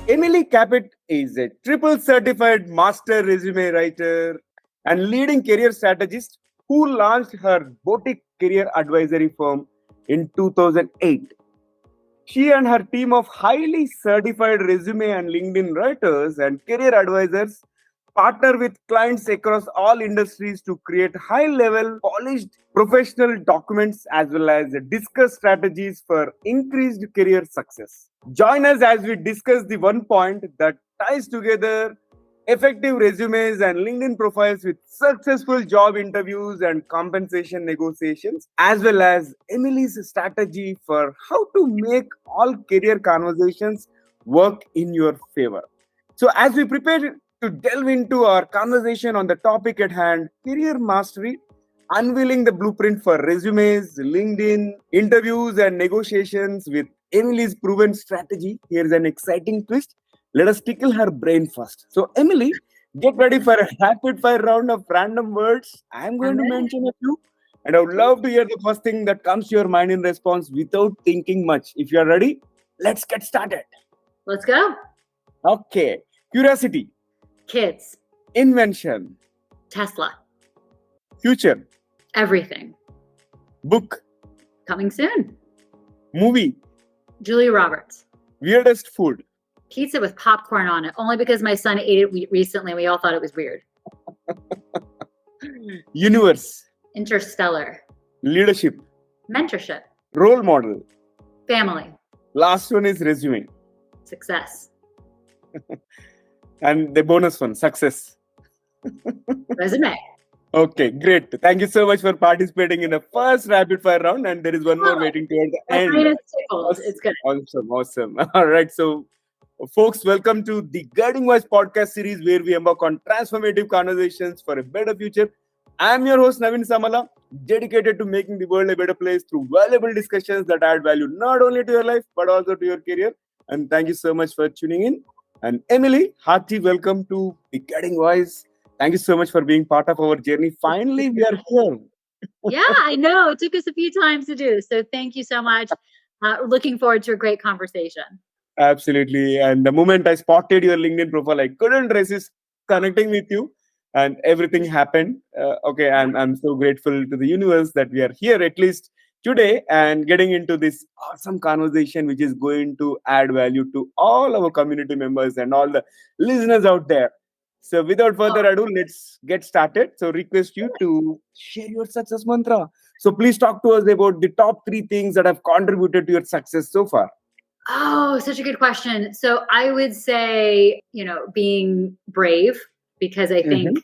Emily Kapit is a triple certified master resume writer and leading career strategist who launched her boutique career advisory firm in 2008. She and her team of highly certified resume and LinkedIn writers and career advisors partner with clients across all industries to create high level, polished professional documents as well as discuss strategies for increased career success. Join us as we discuss the one point that ties together effective resumes and LinkedIn profiles with successful job interviews and compensation negotiations, as well as Emily's strategy for how to make all career conversations work in your favor. So, as we prepare to delve into our conversation on the topic at hand, career mastery, unveiling the blueprint for resumes, LinkedIn interviews, and negotiations with Emily's proven strategy, here's an exciting twist. Let us tickle her brain first. So, Emily, get ready for a rapid fire round of random words. I'm going to mention a few, and I would love to hear the first thing that comes to your mind in response without thinking much. If you are ready, let's get started. Let's go. Okay. Curiosity. Kids. Invention. Tesla. Future. Everything. Book. Coming soon. Movie. Julia Roberts. Weirdest food. Pizza with popcorn on it, only because my son ate it recently. We all thought it was weird. Universe. Interstellar. Leadership. Mentorship. Role model. Family. Last one is resume. Success. And the bonus one, success. Resume. Okay, great. Thank you so much for participating in the first rapid fire round. And there is one more waiting toward the end. It's good. Awesome. All right. So, folks, welcome to the Guiding Voice podcast series where we embark on transformative conversations for a better future. I'm your host, Naveen Samala, dedicated to making the world a better place through valuable discussions that add value not only to your life, but also to your career. And thank you so much for tuning in. And Emily, hearty welcome to the Guiding Voice. Thank you so much for being part of our journey. Finally, we are here. Yeah, I know. It took us a few times to do. So thank you so much. Looking forward to a great conversation. Absolutely. And the moment I spotted your LinkedIn profile, I couldn't resist connecting with you. And everything happened. Okay, I'm so grateful to the universe that we are here at least today and getting into this awesome conversation, which is going to add value to all our community members and all the listeners out there. So without further ado, let's get started. So request you to share your success mantra. So please talk to us about the top 3 things that have contributed to your success so far. Oh, such a good question. So I would say, being brave, because I think,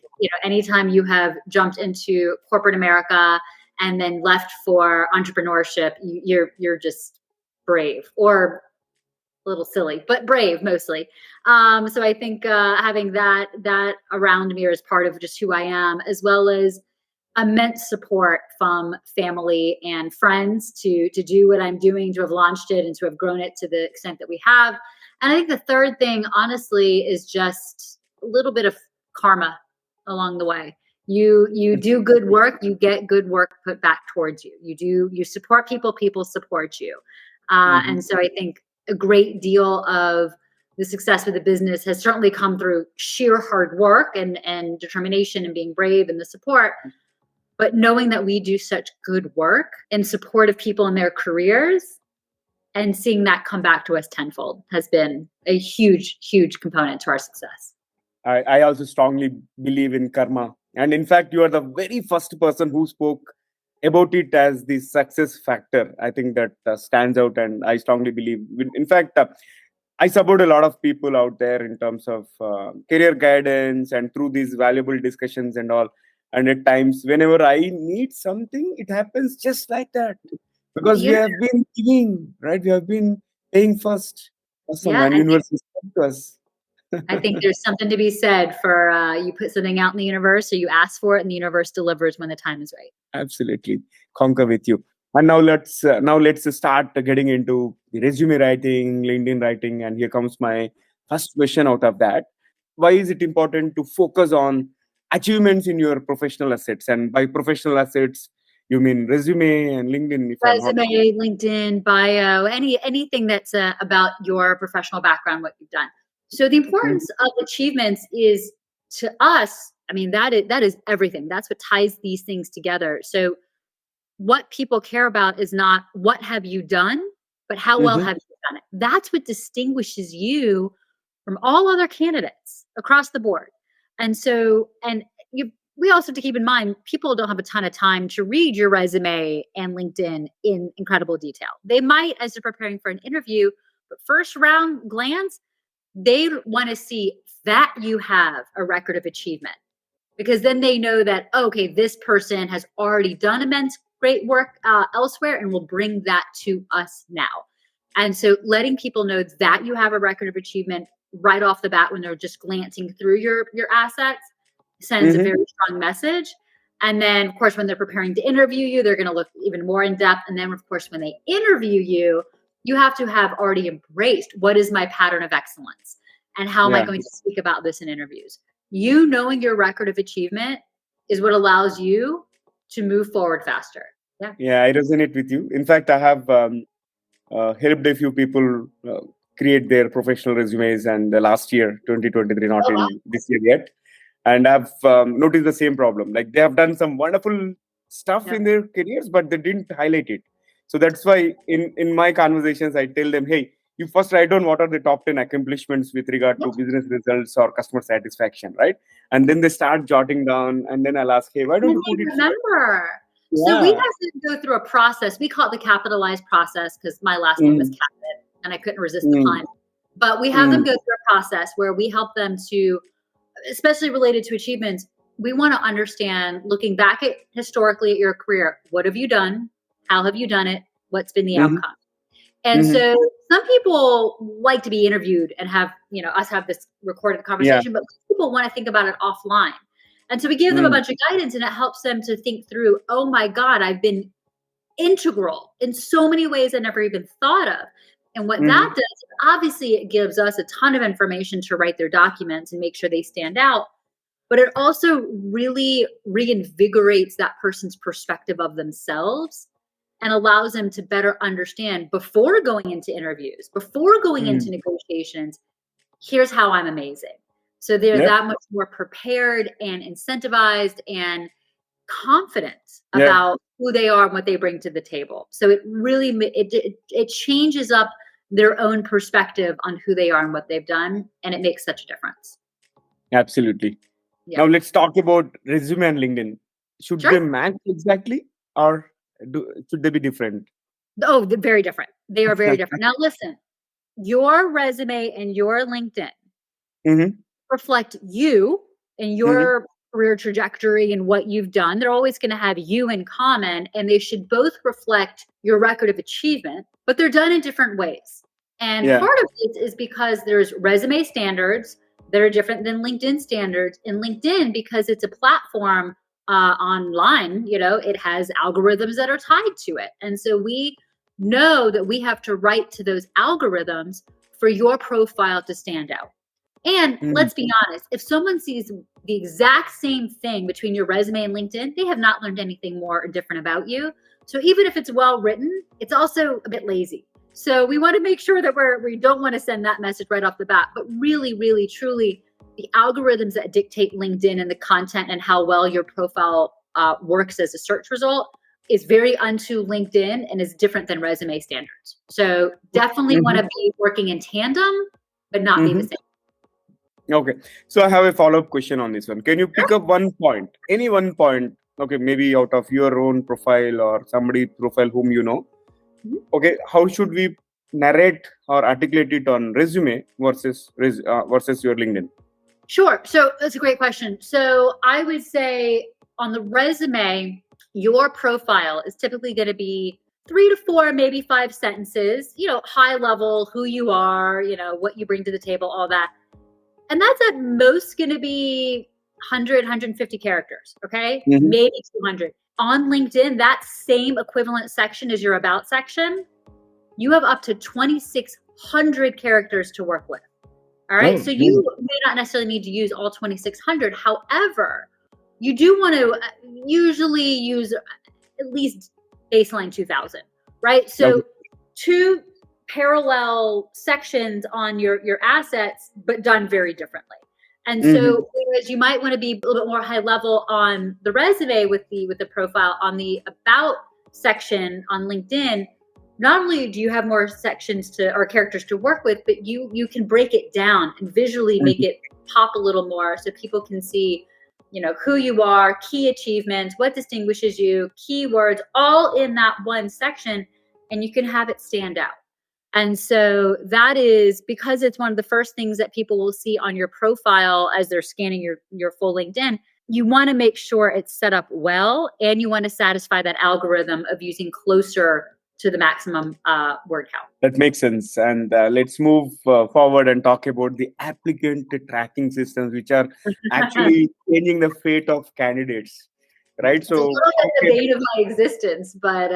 anytime you have jumped into corporate America and then left for entrepreneurship, you're just brave, or a little silly, but brave mostly. So I think having that around me is part of just who I am, as well as immense support from family and friends to do what I'm doing, to have launched it and to have grown it to the extent that we have. And I think the third thing, honestly, is just a little bit of karma along the way. You do good work, you get good work put back towards you. You support people support you. And so I think a great deal of the success with the business has certainly come through sheer hard work and determination and being brave and the support. But knowing that we do such good work in support of people in their careers and seeing that come back to us tenfold has been a huge, huge component to our success. I also strongly believe in karma. And in fact, you are the very first person who spoke about it as the success factor. I think that stands out, and I strongly believe. In fact, I support a lot of people out there in terms of career guidance and through these valuable discussions and all. And at times, whenever I need something, it happens just like that. Because we have been giving, right? We have been paying first. Awesome. And universe is to us. I think there's something to be said for you put something out in the universe, or you ask for it, and the universe delivers when the time is right. Absolutely. Conquer with you. And now let's start getting into the resume writing, LinkedIn writing. And here comes my first question out of that. Why is it important to focus on achievements in your professional assets? And by professional assets, you mean resume and LinkedIn? LinkedIn, bio, anything that's about your professional background, what you've done. So the importance of achievements is, to us, I mean, that is everything. That's what ties these things together. So what people care about is not what have you done, but how well have you done it. That's what distinguishes you from all other candidates across the board. And so, we also have to keep in mind, people don't have a ton of time to read your resume and LinkedIn in incredible detail. They might as they're preparing for an interview, but first round glance, they want to see that you have a record of achievement, because then they know that, okay, this person has already done immense great work elsewhere and will bring that to us now. And so letting people know that you have a record of achievement right off the bat when they're just glancing through your assets sends a very strong message. And then, of course, when they're preparing to interview you, they're going to look even more in depth. And then, of course, when they interview you, you have to have already embraced what is my pattern of excellence and how am I going to speak about this in interviews. You knowing your record of achievement is what allows you to move forward faster. Yeah, I resonate with you. In fact, I have helped a few people create their professional resumes, and the last year, 2023, not in this year yet. And I've noticed the same problem. Like, they have done some wonderful stuff in their careers, but they didn't highlight it. So that's why in my conversations, I tell them, hey, you first write down what are the top 10 accomplishments with regard to business results or customer satisfaction, right? And then they start jotting down, and then I'll ask, hey, why don't you put it? Remember. So we have to go through a process. We call it the Kapitalize process because my last name is Kapit and I couldn't resist the pun. But we have them go through a process where we help them to, especially related to achievements, we want to understand, looking back at historically at your career, what have you done? How have you done it? What's been the outcome? And so some people like to be interviewed and have, us have this recorded conversation, but people want to think about it offline. And so we give them a bunch of guidance, and it helps them to think through, oh my God, I've been integral in so many ways I never even thought of. And what that does, obviously it gives us a ton of information to write their documents and make sure they stand out. But it also really reinvigorates that person's perspective of themselves and allows them to better understand before going into interviews, before going into negotiations, here's how I'm amazing. So they're that much more prepared and incentivized and confident about who they are and what they bring to the table. So it really, it changes up their own perspective on who they are and what they've done. And it makes such a difference. Absolutely. Yeah. Now let's talk about resume and LinkedIn. Should they match exactly, or should they be different? Oh, they're very different. They are very different. Now listen, your resume and your LinkedIn reflect you and your career trajectory and what you've done. They're always going to have you in common, and they should both reflect your record of achievement, but they're done in different ways. And part of it is because there's resume standards that are different than LinkedIn standards. And LinkedIn, because it's a platform online, it has algorithms that are tied to it. And so we know that we have to write to those algorithms for your profile to stand out. And let's be honest, if someone sees the exact same thing between your resume and LinkedIn, they have not learned anything more or different about you. So even if it's well written, it's also a bit lazy. So we want to make sure that we don't want to send that message right off the bat, but really, really, truly, the algorithms that dictate LinkedIn and the content and how well your profile works as a search result is very unto LinkedIn and is different than resume standards. So definitely want to be working in tandem, but not be the same. Okay. So I have a follow-up question on this one. Can you pick up one point, any one point, okay, maybe out of your own profile or somebody profile whom you know? Okay, how should we narrate or articulate it on resume versus your LinkedIn? Sure. So that's a great question. So I would say on the resume, your profile is typically going to be 3 to 4, maybe 5 sentences, high level, who you are, what you bring to the table, all that. And that's at most going to be 100, 150 characters, okay? Maybe 200. On LinkedIn, that same equivalent section as your about section, you have up to 2,600 characters to work with. All right. So you may not necessarily need to use all 2,600. However, you do want to usually use at least baseline 2,000, right? So parallel sections on your assets, but done very differently. And so whereas you might want to be a little bit more high level on the resume with the profile, on the about section on LinkedIn, not only do you have more sections or characters to work with, but you can break it down and visually make it pop a little more so people can see, who you are, key achievements, what distinguishes you, keywords, all in that one section, and you can have it stand out. And so that is because it's one of the first things that people will see on your profile as they're scanning your full LinkedIn. You want to make sure it's set up well, and you want to satisfy that algorithm of using closer to the maximum word count. That makes sense. And let's move forward and talk about the applicant tracking systems, which are actually changing the fate of candidates. Right? It's a little bit the bane of my existence, but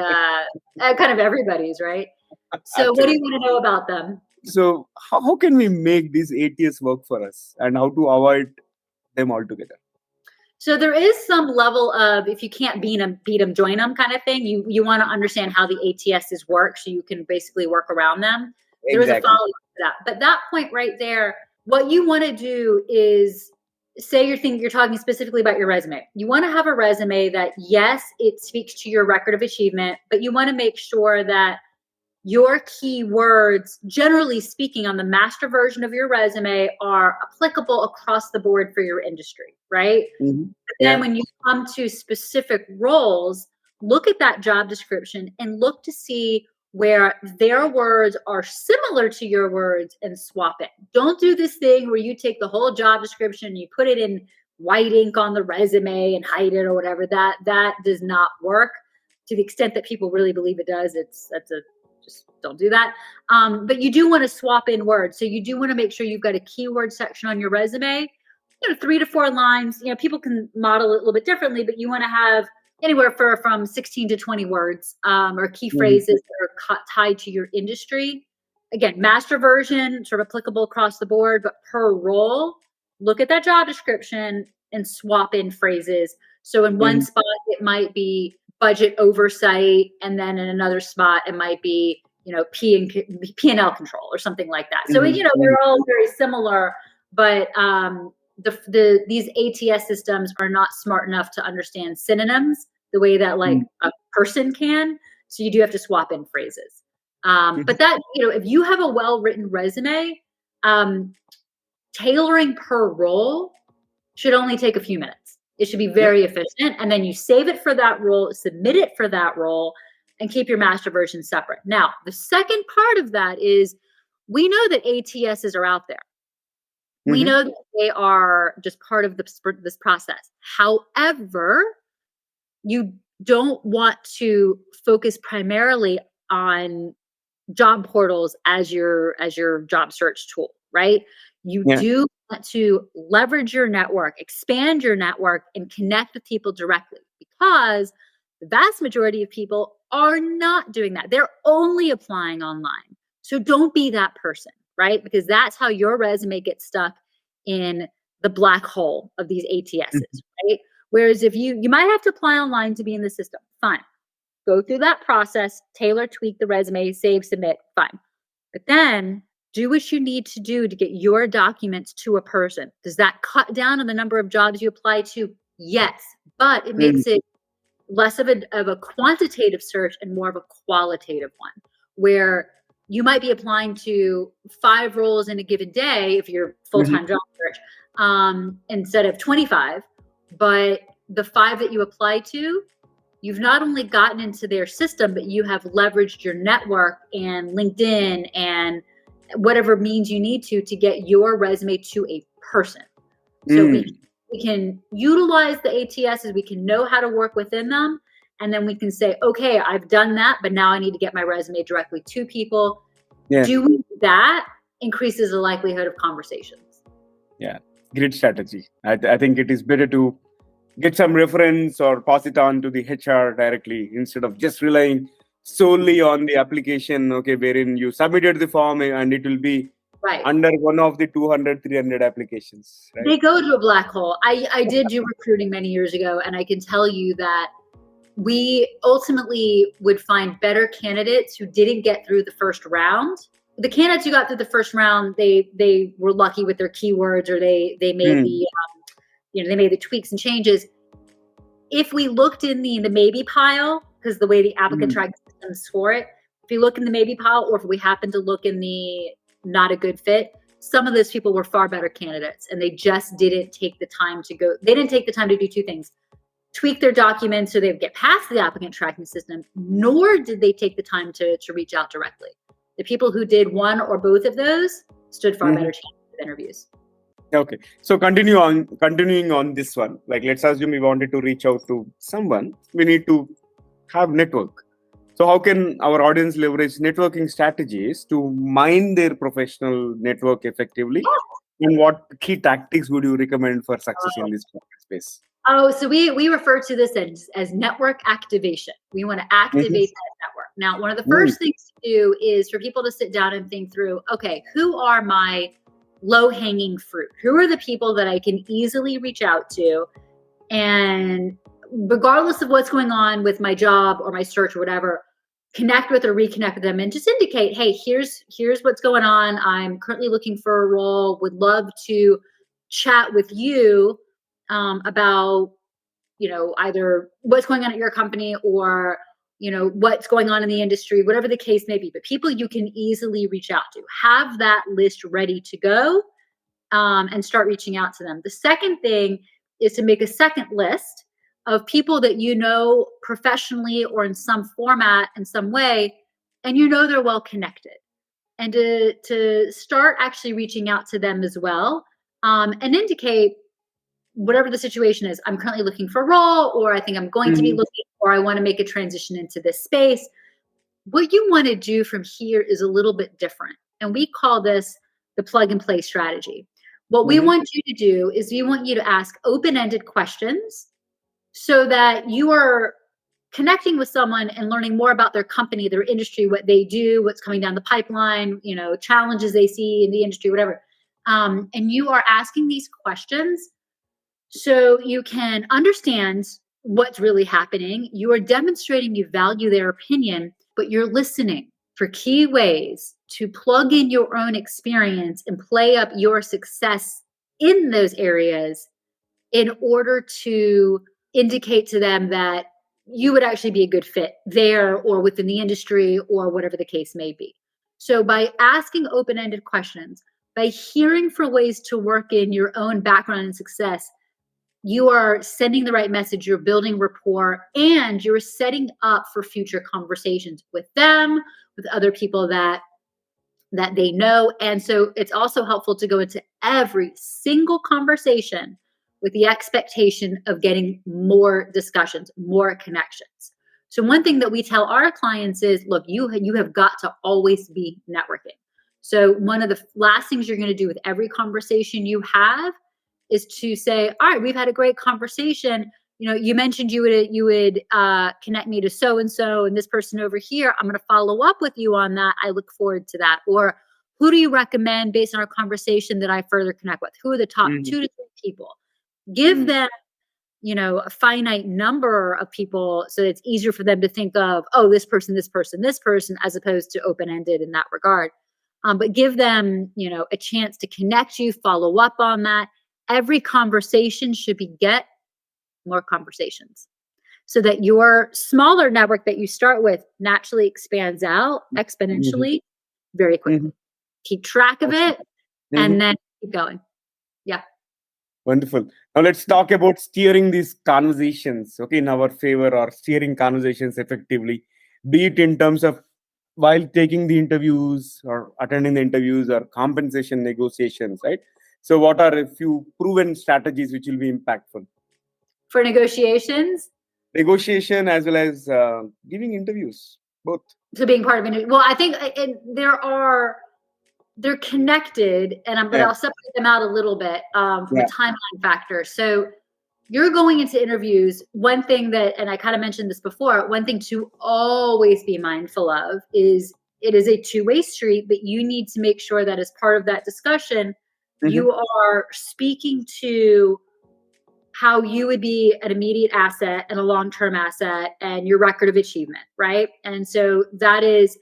kind of everybody's, right? So what do you want to know about them? So how can we make these ATS work for us, and how to avoid them altogether? So there is some level of, if you can't beat them, join them kind of thing. You want to understand how the ATSs work so you can basically work around them. Exactly. There is a follow-up to that. But that point right there, what you want to do is say you're talking specifically about your resume. You want to have a resume that, yes, it speaks to your record of achievement, but you want to make sure that your keywords, generally speaking, on the master version of your resume are applicable across the board for your industry, right? But then when you come to specific roles, look at that job description and look to see where their words are similar to your words and swap it. Don't do this thing where you take the whole job description and you put it in white ink on the resume and hide it or whatever. That does not work. To the extent that people really believe it does, just don't do that. But you do want to swap in words. So you do want to make sure you've got a keyword section on your resume, 3 to 4 lines. People can model it a little bit differently, but you want to have anywhere from 16 to 20 words or key phrases that are tied to your industry. Again, master version, sort of applicable across the board, but per role, look at that job description and swap in phrases. So in one spot, it might be budget oversight, and then in another spot it might be P&L control or something like that. So they're all very similar, but these ATS systems are not smart enough to understand synonyms the way that a person can. So you do have to swap in phrases. But that if you have a well-written resume, tailoring per role should only take a few minutes. It should be very efficient. And then you save it for that role, submit it for that role, and keep your master version separate. Now, the second part of that is we know that ATSs are out there. We know that they are just part of this process. However, you don't want to focus primarily on job portals as your job search tool, right? You do want to leverage your network, expand your network, and connect with people directly, because the vast majority of people are not doing that. They're only applying online. So don't be that person, right? Because that's how your resume gets stuck in the black hole of these ATSs, right? Whereas if you might have to apply online to be in the system, fine. Go through that process, tailor, tweak the resume, save, submit, fine. But then do what you need to do to get your documents to a person. Does that cut down on the number of jobs you apply to? Yes, but it makes it less of a quantitative search and more of a qualitative one, where you might be applying to 5 roles in a given day if you're full-time job search, instead of 25. But the 5 that you apply to, you've not only gotten into their system, but you have leveraged your network and LinkedIn and whatever means you need to get your resume to a person. So we can utilize the ATSs, we can know how to work within them, and then we can say, okay, I've done that, but now I need to get my resume directly to people. Doing that increases the likelihood of conversations. Yeah, great strategy. I think it is better to get some reference or pass it on to the HR directly instead of just relying solely on the application, wherein you submitted the form and it will be under one of the 200, 300 applications. Right? They go to a black hole. I did do recruiting many years ago, and I can tell you that we ultimately would find better candidates who didn't get through the first round. The candidates who got through the first round, they were lucky with their keywords, or they made they made the tweaks and changes. If we looked in the maybe pile, because the way the applicant tracking systems score it, if you look in the maybe pile, or if we happen to look in the not a good fit, some of those people were far better candidates, and they just didn't take the time to go. They didn't take the time to do two things: tweak their documents so they would get past the applicant tracking system, nor did they take the time to reach out directly. The people who did one or both of those stood far better chances of interviews. Okay, so continuing on this one, like let's assume we wanted to reach out to someone, we need to have network. So how can our audience leverage networking strategies to mine their professional network effectively? And what key tactics would you recommend for success in this space? Oh, so we refer to this as network activation. We want to activate that network. Now, one of the first things to do is for people to sit down and think through, okay, who are my low-hanging fruit? Who are the people that I can easily reach out to? And regardless of what's going on with my job or my search or whatever, connect with or reconnect with them and just indicate, hey, here's what's going on. I'm currently looking for a role, would love to chat with you about, either what's going on at your company or, what's going on in the industry, whatever the case may be. But people you can easily reach out to, have that list ready to go, and start reaching out to them. The second thing is to make a second list of people that you know professionally or in some format, in some way, and they're well connected. And to start actually reaching out to them as well, and indicate whatever the situation is. I'm currently looking for a role, or I think I'm going to be looking, or I want to make a transition into this space. What you want to do from here is a little bit different. And we call this the plug and play strategy. What we want you to do is we want you to ask open-ended questions so that you are connecting with someone and learning more about their company, their industry, what they do, what's coming down the pipeline, challenges they see in the industry, whatever. And you are asking these questions so you can understand what's really happening. You are demonstrating you value their opinion, but you're listening for key ways to plug in your own experience and play up your success in those areas in order to indicate to them that you would actually be a good fit there or within the industry or whatever the case may be. So by asking open-ended questions, by hearing for ways to work in your own background and success, you are sending the right message, you're building rapport, and you're setting up for future conversations with them, with other people that they know. And so it's also helpful to go into every single conversation with the expectation of getting more discussions, more connections. So one thing that we tell our clients is, look, you have got to always be networking. So one of the last things you're going to do with every conversation you have is to say, all right, we've had a great conversation. You mentioned you would connect me to so-and-so and this person over here. I'm going to follow up with you on that. I look forward to that. Or who do you recommend based on our conversation that I further connect with? Who are the top 2 to 3 people? Give them, a finite number of people so it's easier for them to think of, oh, this person, as opposed to open-ended in that regard. But give them, a chance to connect you, follow up on that. Every conversation should beget more conversations so that your smaller network that you start with naturally expands out exponentially very quickly. Keep track of it and then keep going. Yeah. Wonderful. Now let's talk about steering these conversations, in our favor, or steering conversations effectively, be it in terms of while taking the interviews or attending the interviews or compensation negotiations, right? So what are a few proven strategies which will be impactful? For negotiations? Negotiation as well as giving interviews, both. So being part of it. Well, I think they're connected, but I'll separate them out a little bit from a timeline factor. So you're going into interviews. One thing that, and I kind of mentioned this before, one thing to always be mindful of is it is a two-way street, but you need to make sure that as part of that discussion, you are speaking to how you would be an immediate asset and a long-term asset and your record of achievement, right? And so that is,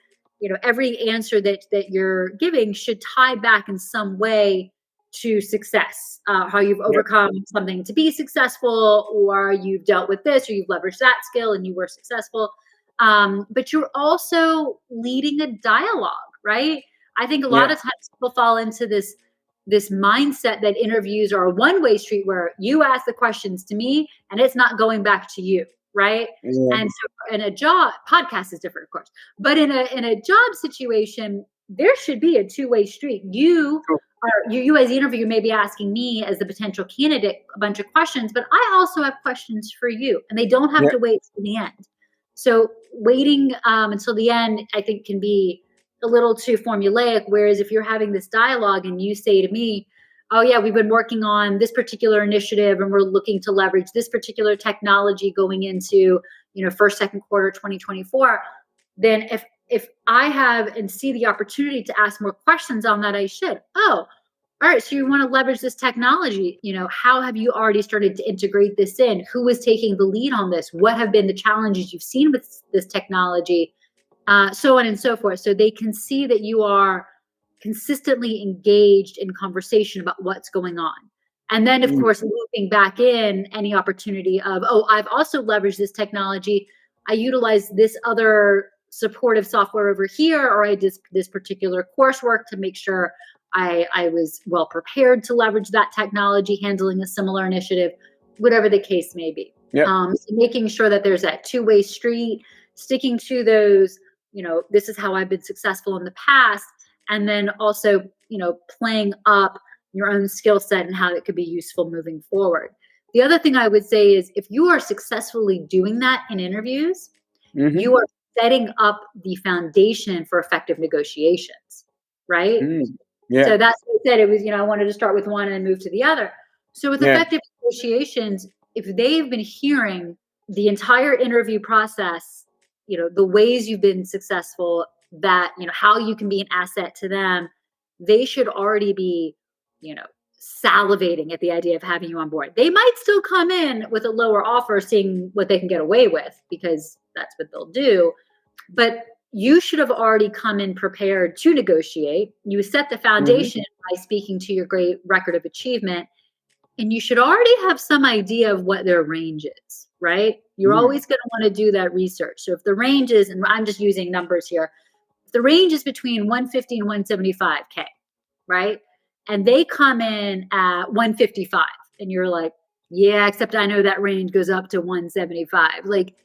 every answer that you're giving should tie back in some way to success, how you've overcome something to be successful, or you've dealt with this, or you've leveraged that skill and you were successful. But you're also leading a dialogue, right? I think a lot of times people fall into this mindset that interviews are a one-way street where you ask the questions to me and it's not going back to you, right? And so in a job, podcast is different, of course, but in a job situation, there should be a two-way street. You as the interviewer may be asking me as the potential candidate a bunch of questions, but I also have questions for you, and they don't have to wait to the end. So waiting until the end, I think, can be a little too formulaic. Whereas if you're having this dialogue and you say to me, oh yeah, we've been working on this particular initiative and we're looking to leverage this particular technology going into, first, second quarter 2024, then if I have and see the opportunity to ask more questions on that, I should. Oh, all right, so you want to leverage this technology. How have you already started to integrate this in? Who is taking the lead on this? What have been the challenges you've seen with this technology? So on and so forth. So they can see that you are consistently engaged in conversation about what's going on. And then, of course, looping back in any opportunity of, oh, I've also leveraged this technology. I utilize this other supportive software over here, or I did this particular coursework to make sure I was well prepared to leverage that technology, handling a similar initiative, whatever the case may be. So making sure that there's that two-way street, sticking to those, this is how I've been successful in the past, and then also, playing up your own skill set and how it could be useful moving forward. The other thing I would say is if you are successfully doing that in interviews, you are setting up the foundation for effective negotiations, right? So that's what I said. It was, I wanted to start with one and move to the other. So with effective negotiations, if they've been hearing the entire interview process, the ways you've been successful, that, how you can be an asset to them, they should already be, salivating at the idea of having you on board. They might still come in with a lower offer, seeing what they can get away with, because that's what they'll do. But you should have already come in prepared to negotiate. You set the foundation by speaking to your great record of achievement, and you should already have some idea of what their range is, right? You're always going to want to do that research. So if the range is, and I'm just using numbers here, if the range is between 150 and 175K, right? And they come in at 155, and you're like, yeah, except I know that range goes up to 175. Like,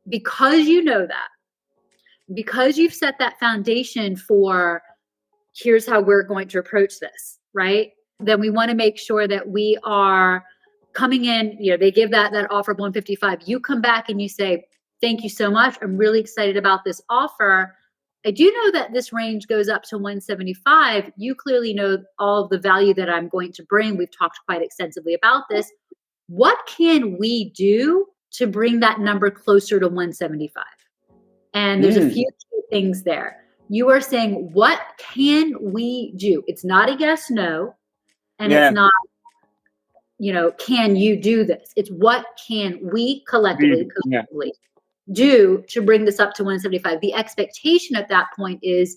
because you know that, because you've set that foundation for, here's how we're going to approach this, right? Then we want to make sure that we are coming in, they give that offer of 155. You come back and you say, thank you so much. I'm really excited about this offer. I do know that this range goes up to 175. You clearly know all of the value that I'm going to bring. We've talked quite extensively about this. What can we do to bring that number closer to 175? And there's a few key things there. You are saying, what can we do? It's not a yes, no. And it's not, can you do this? It's what can we collectively do to bring this up to 175? The expectation at that point is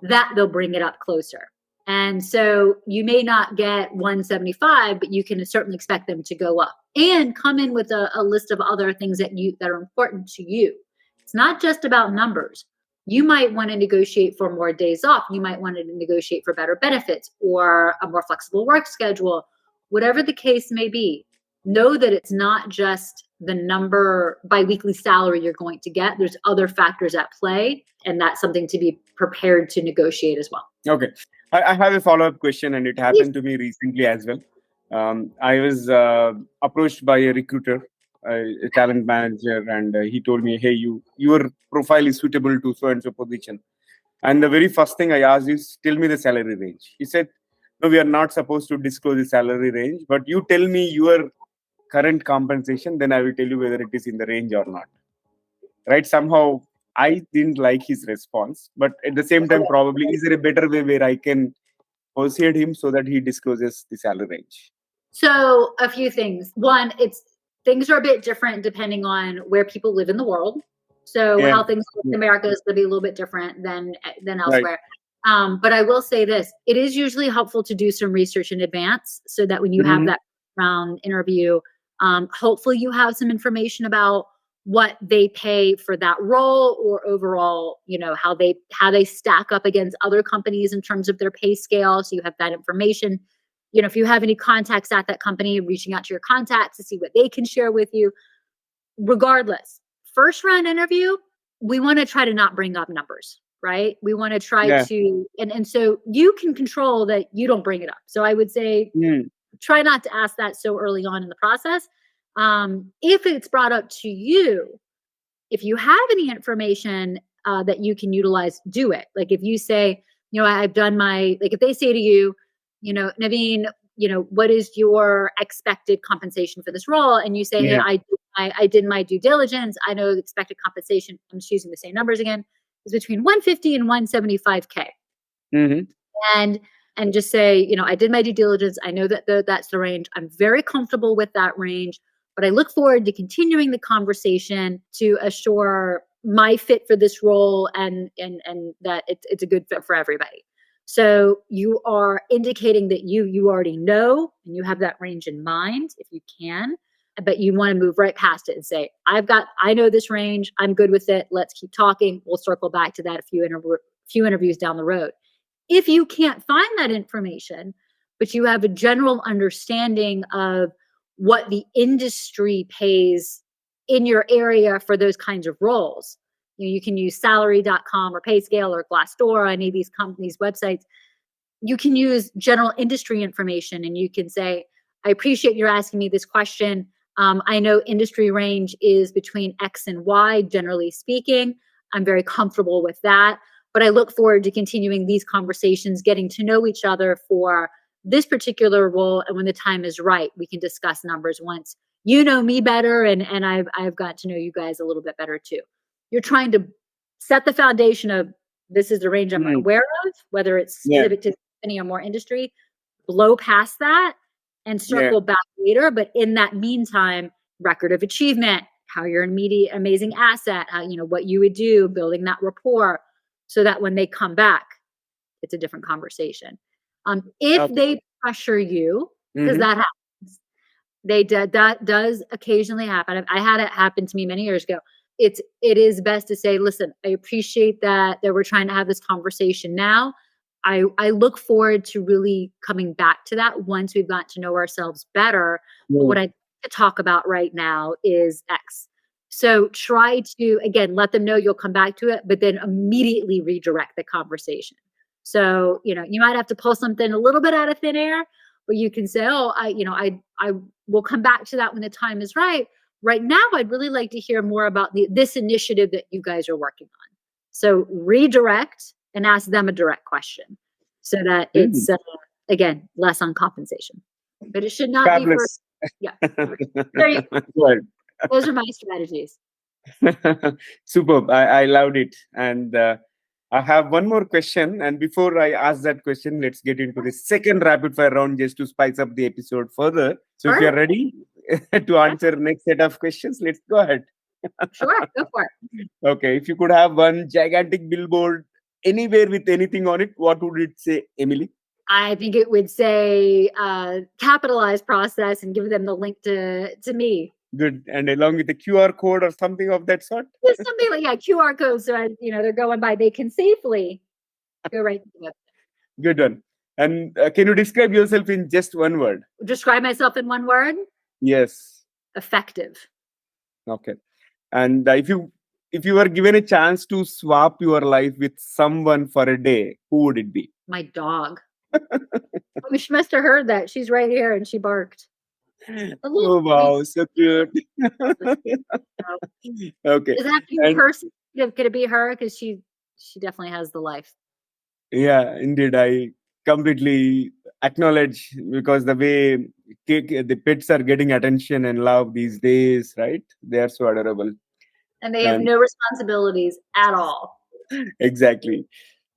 that they'll bring it up closer. And so you may not get 175, but you can certainly expect them to go up and come in with a list of other things that are important to you. It's not just about numbers. You might want to negotiate for more days off. You might want to negotiate for better benefits or a more flexible work schedule. Whatever the case may be, know that it's not just the number biweekly salary you're going to get. There's other factors at play, and that's something to be prepared to negotiate as well. Okay. I have a follow-up question, and it happened to me recently as well. I was approached by a recruiter, a talent manager, and he told me, hey, your profile is suitable to so-and-so position. And the very first thing I asked is, tell me the salary range. He said, no, we are not supposed to disclose the salary range, but you tell me your current compensation, then I will tell you whether it is in the range or not. Right? Somehow, I didn't like his response, but at the same time, probably, is there a better way where I can persuade him so that he discloses the salary range? So a few things. One, things are a bit different depending on where people live in the world. So how things look in America is going to be a little bit different than elsewhere. Right. But I will say this, it is usually helpful to do some research in advance so that when you have that round interview, hopefully you have some information about what they pay for that role, or overall, how they stack up against other companies in terms of their pay scale. So you have that information. If you have any contacts at that company, reaching out to your contacts to see what they can share with you. Regardless, first round interview, we want to try to not bring up numbers, right? We want to try to, and so you can control that you don't bring it up. So I would say, try not to ask that so early on in the process. If it's brought up to you, if you have any information that you can utilize, do it. Like if you say, I've done if they say to you, Naveen, what is your expected compensation for this role? And you say, hey, I did my due diligence. I know the expected compensation, I'm just using the same numbers again, is between 150 and 175K. And just say, I did my due diligence. I know that that's the range. I'm very comfortable with that range, but I look forward to continuing the conversation to assure my fit for this role and that it's a good fit for everybody. So you are indicating that you already know and you have that range in mind if you can, but you want to move right past it and say, I know this range. I'm good with it. Let's keep talking. We'll circle back to that a few interviews down the road. If you can't find that information, but you have a general understanding of what the industry pays in your area for those kinds of roles, you can use salary.com or PayScale or Glassdoor, any of these companies' websites. You can use general industry information and you can say, I appreciate you're asking me this question. I know industry range is between X and Y, generally speaking. I'm very comfortable with that. But I look forward to continuing these conversations, getting to know each other for this particular role. And when the time is right, we can discuss numbers once you know me better and I've got to know you guys a little bit better too. You're trying to set the foundation of this is the range I'm aware of, whether it's specific to company or more industry, blow past that and circle back later. But in that meantime, record of achievement, how you're an amazing asset, how, what you would do, building that rapport, so that when they come back, it's a different conversation. If they pressure you, because that happens, that does occasionally happen. I had it happen to me many years ago. It is best to say, listen, I appreciate that we're trying to have this conversation now. I look forward to really coming back to that once we've got to know ourselves better. But what I to talk about right now is X. So try to, again, let them know you'll come back to it, but then immediately redirect the conversation. So, you might have to pull something a little bit out of thin air, but you can say, I will come back to that when the time is right. Right now, I'd really like to hear more about this initiative that you guys are working on. So redirect and ask them a direct question so that it's, again, less on compensation. But it should not be for, those are my strategies. Superb. I loved it. And I have one more question. And before I ask that question, let's get into the second rapid fire round just to spice up the episode further. So if you're ready to answer next set of questions, let's go ahead. Sure, go for it. Okay. If you could have one gigantic billboard anywhere with anything on it, what would it say, Emily? I think it would say Kapitalize process and give them the link to me. Good. And along with the QR code or something of that sort? Just something like, QR code. So, they're going by, they can safely go right to it. Good one. And can you describe yourself in just one word? Describe myself in one word? Yes. Effective. Okay. And if you were given a chance to swap your life with someone for a day, who would it be? My dog. She must have heard that. She's right here and she barked. Oh, wow. So cute. Okay. Does that be a person? Could it be her? Because she definitely has the life. Yeah, indeed. I completely acknowledge, because the way the pets are getting attention and love these days, right? They are so adorable. And they have no responsibilities at all. Exactly.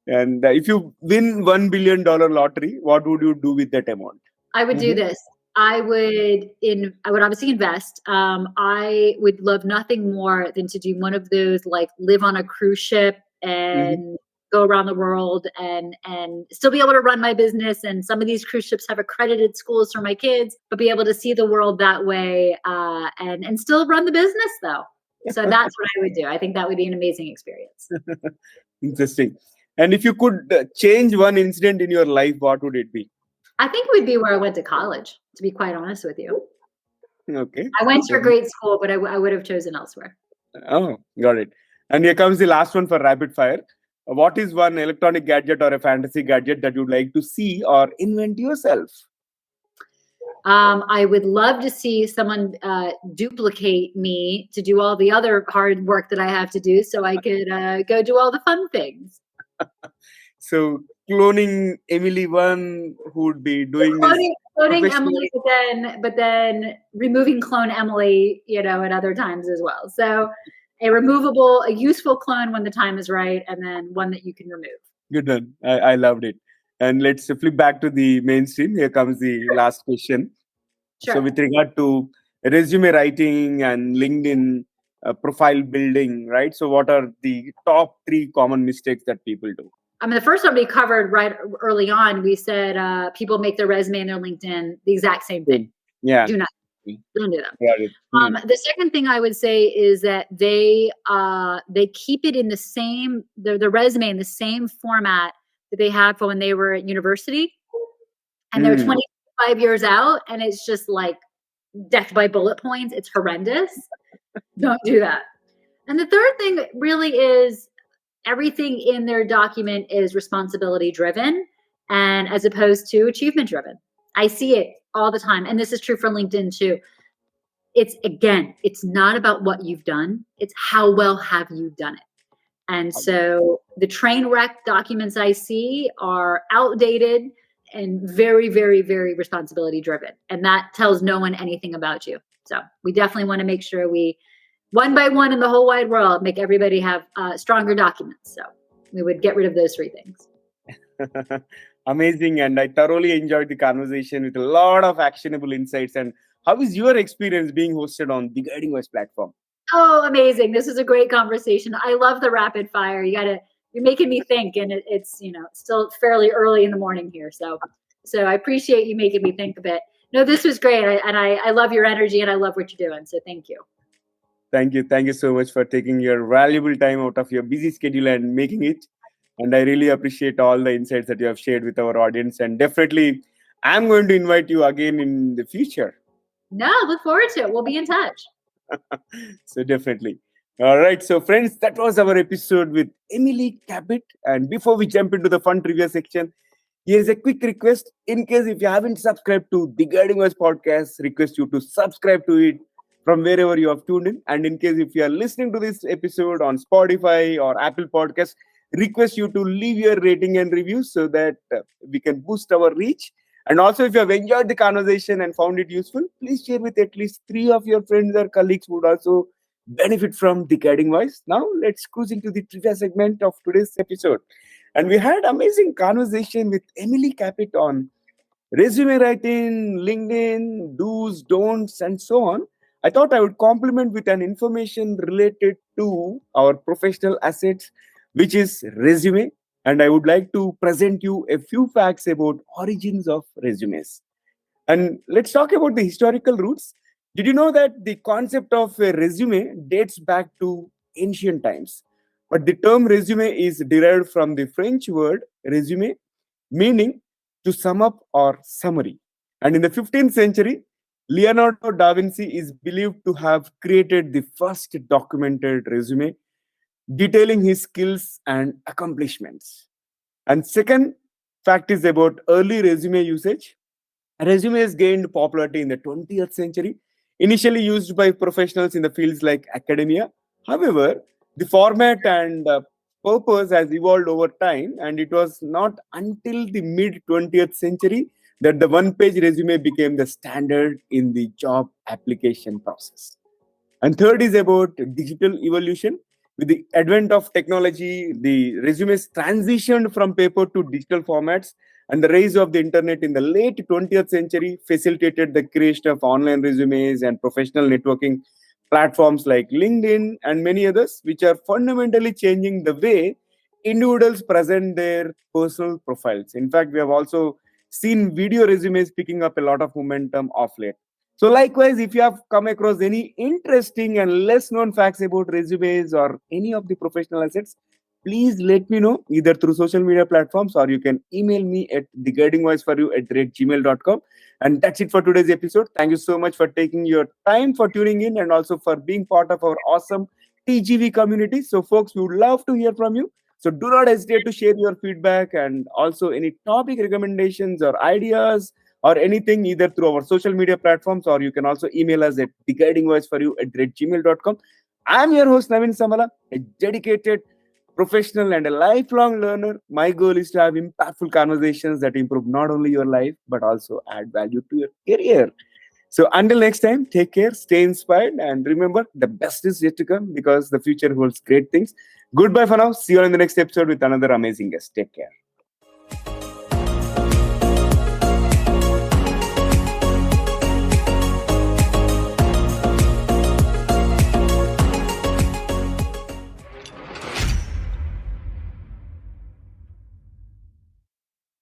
And if you win $1 billion lottery, what would you do with that amount? I would do this. I would obviously invest. I would love nothing more than to do one of those, like live on a cruise ship and go around the world and still be able to run my business. And some of these cruise ships have accredited schools for my kids, but be able to see the world that way and still run the business though. So that's what I would do. I think that would be an amazing experience. Interesting. And if you could change one incident in your life, what would it be? I think it would be where I went to college, to be quite honest with you. Okay. I went to a great school, but I would have chosen elsewhere. Oh, got it. And here comes the last one for rapid fire. What is one electronic gadget or a fantasy gadget that you'd like to see or invent yourself? I would love to see someone duplicate me to do all the other hard work that I have to do so I could go do all the fun things. So cloning Emily one who would be doing cloning Emily, but then removing clone Emily, at other times as well. So a useful clone when the time is right, and then one that you can remove. Good one. I loved it. And let's flip back to the mainstream. Here comes the last question. Sure. So with regard to resume writing and LinkedIn profile building, right? So what are the top 3 common mistakes that people do? I mean, the first one we covered right early on. We said people make their resume and their LinkedIn the exact same thing. Yeah. Do not. Don't do that. Right. The second thing I would say is that they keep it in the resume in the same format that they had for when they were at university, and they're 25 years out, and it's just like death by bullet points. It's horrendous. Don't do that. And the third thing really is everything in their document is responsibility driven, and as opposed to achievement driven. I see it all the time. And this is true for LinkedIn too. It's not about what you've done. It's how well have you done it. And so the train wreck documents I see are outdated and very, very, very responsibility driven. And that tells no one anything about you. So we definitely want to make sure we, one by one in the whole wide world, make everybody have stronger documents. So we would get rid of those 3 things. Amazing. And I thoroughly enjoyed the conversation with a lot of actionable insights. And how is your experience being hosted on the Guiding Voice platform? Oh, amazing. This is a great conversation. I love the rapid fire. You're making me think, and it's still fairly early in the morning here. So I appreciate you making me think a bit. No, this was great. I love your energy, and I love what you're doing. So thank you. Thank you. Thank you so much for taking your valuable time out of your busy schedule and making it. And I really appreciate all the insights that you have shared with our audience. And definitely, I'm going to invite you again in the future. No, look forward to it. We'll be in touch. So definitely. All right. So friends, that was our episode with Emily Kapit. And before we jump into the fun trivia section, here's a quick request. In case if you haven't subscribed to the Guiding Voice podcast, request you to subscribe to it from wherever you have tuned in. And in case if you are listening to this episode on Spotify or Apple Podcasts, request you to leave your rating and review so that we can boost our reach. And also, if you have enjoyed the conversation and found it useful, please share with at least 3 of your friends or colleagues who would also benefit from the Guiding Voice. Now, let's cruise into the trivia segment of today's episode. And we had amazing conversation with Emily Kapit on resume writing, LinkedIn, do's, don'ts, and so on. I thought I would complement with an information related to our professional assets, which is resume. And I would like to present you a few facts about origins of resumes. And let's talk about the historical roots. Did you know that the concept of a resume dates back to ancient times? But the term resume is derived from the French word resume, meaning to sum up or summary. And in the 15th century, Leonardo da Vinci is believed to have created the first documented resume, detailing his skills and accomplishments. And second fact is about early resume usage. Resumes gained popularity in the 20th century, initially used by professionals in the fields like academia. However, the format and purpose has evolved over time, and it was not until the mid 20th century that the one-page resume became the standard in the job application process. And third is about digital evolution. With the advent of technology, the resumes transitioned from paper to digital formats, And the rise of the internet in the late 20th century facilitated the creation of online resumes and professional networking platforms like LinkedIn and many others, which are fundamentally changing the way individuals present their personal profiles. In fact, we have also seen video resumes picking up a lot of momentum of late. So, likewise, if you have come across any interesting and less known facts about resumes or any of the professional assets, please let me know either through social media platforms or you can email me at theguidingvoiceforyou@gmail.com. And that's it for today's episode. Thank you so much for taking your time for tuning in and also for being part of our awesome TGV community. So, folks, we would love to hear from you. So, do not hesitate to share your feedback and also any topic recommendations or ideas or anything either through our social media platforms, or you can also email us at theguidingvoiceforyou@gmail.com. I'm your host, Naveen Samala, a dedicated professional and a lifelong learner. My goal is to have impactful conversations that improve not only your life, but also add value to your career. So until next time, take care, stay inspired, and remember the best is yet to come because the future holds great things. Goodbye for now. See you on the next episode with another amazing guest. Take care.